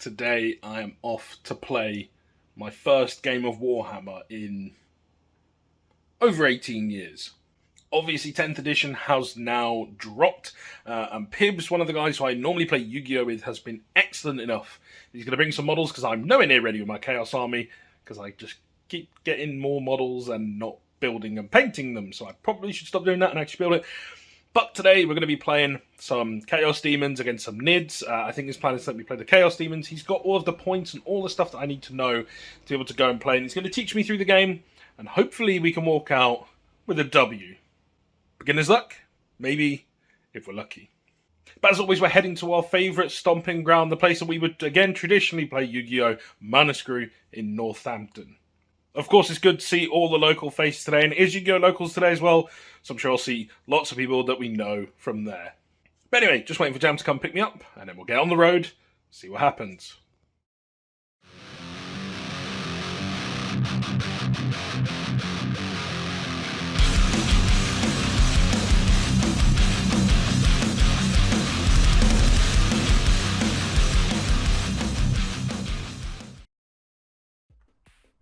Today I am off to play my first game of Warhammer in over 18 years. Obviously 10th edition has now dropped, and Pibbs, one of the guys who I normally play Yu-Gi-Oh with, has been excellent enough. He's going to bring some models because I'm nowhere near ready with my Chaos Army, because I just keep getting more models and not building and painting them, so I probably should stop doing that and actually build it. But today we're going to be playing some Chaos Daemons against some Nids. I think his plan is to let me play the Chaos Daemons. He's got all of the points and all the stuff that I need to know to be able to go and play. And he's going to teach me through the game. And hopefully we can walk out with a W. Beginner's luck? Maybe, if we're lucky. But as always, we're heading to our favourite stomping ground. The place that we would, again, traditionally play Yu-Gi-Oh! Manascrew in Northampton. Of course, it's good to see all the local faces today, and it is Yu-Gi-Oh! Locals today as well, so I'm sure I'll see lots of people that we know from there. But anyway, just waiting for Jam to come pick me up, and then we'll get on the road, see what happens.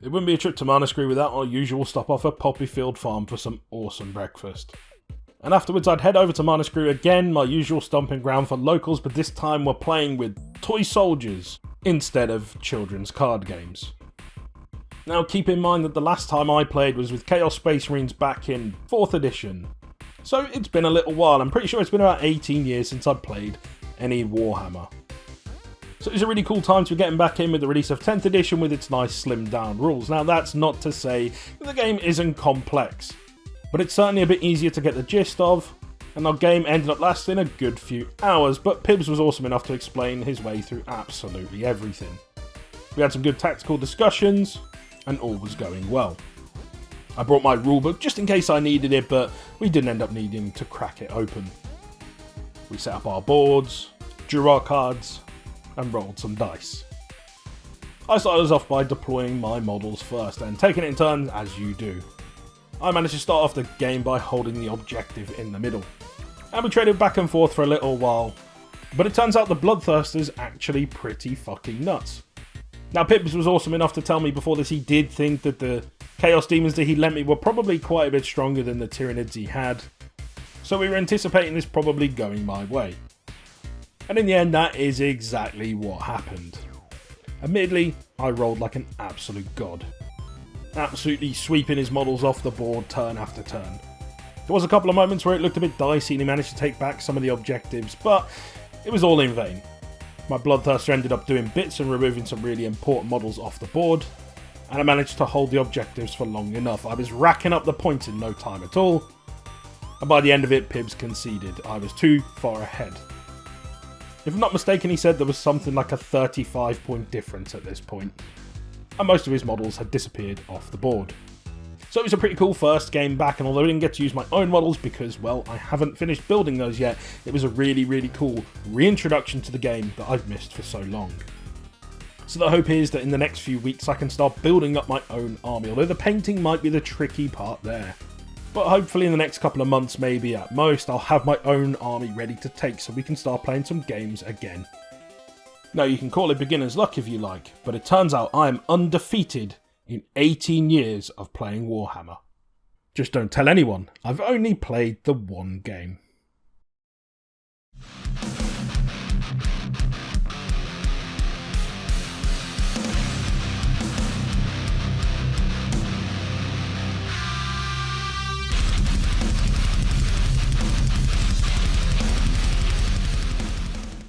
It wouldn't be a trip to Manascrew without our usual stop off at Poppyfield Farm for some awesome breakfast. And afterwards I'd head over to Manascrew again, my usual stomping ground for locals, but this time we're playing with toy soldiers instead of children's card games. Now keep in mind that the last time I played was with Chaos Space Marines back in 4th edition. So it's been a little while, I'm pretty sure it's been about 18 years since I've played any Warhammer. So it's a really cool time to be getting back in with the release of 10th edition with its nice slimmed down rules. Now that's not to say that the game isn't complex, but it's certainly a bit easier to get the gist of, and our game ended up lasting a good few hours, but Pibbs was awesome enough to explain his way through absolutely everything. We had some good tactical discussions, and all was going well. I brought my rulebook just in case I needed it, but we didn't end up needing to crack it open. We set up our boards, drew our cards, and rolled some dice. I started us off by deploying my models first and taking it in turns as you do. I managed to start off the game by holding the objective in the middle, and we traded back and forth for a little while, but it turns out the Bloodthirster's actually pretty fucking nuts. Now Pibbs was awesome enough to tell me before this he did think that the Chaos Demons that he lent me were probably quite a bit stronger than the Tyranids he had, so we were anticipating this probably going my way. And in the end, that is exactly what happened. Admittedly, I rolled like an absolute god, absolutely sweeping his models off the board turn after turn. There was a couple of moments where it looked a bit dicey and he managed to take back some of the objectives, but it was all in vain. My Bloodthirster ended up doing bits and removing some really important models off the board, and I managed to hold the objectives for long enough. I was racking up the points in no time at all, and by the end of it, Pibbs conceded. I was too far ahead. If I'm not mistaken, he said there was something like a 35-point difference at this point, and most of his models had disappeared off the board. So it was a pretty cool first game back, and although I didn't get to use my own models because, well, I haven't finished building those yet, it was a really, really cool reintroduction to the game that I've missed for so long. So the hope is that in the next few weeks I can start building up my own army, although the painting might be the tricky part there. But hopefully in the next couple of months, maybe at most, I'll have my own army ready to take so we can start playing some games again. Now you can call it beginner's luck if you like, but it turns out I am undefeated in 18 years of playing Warhammer. Just don't tell anyone, I've only played the one game.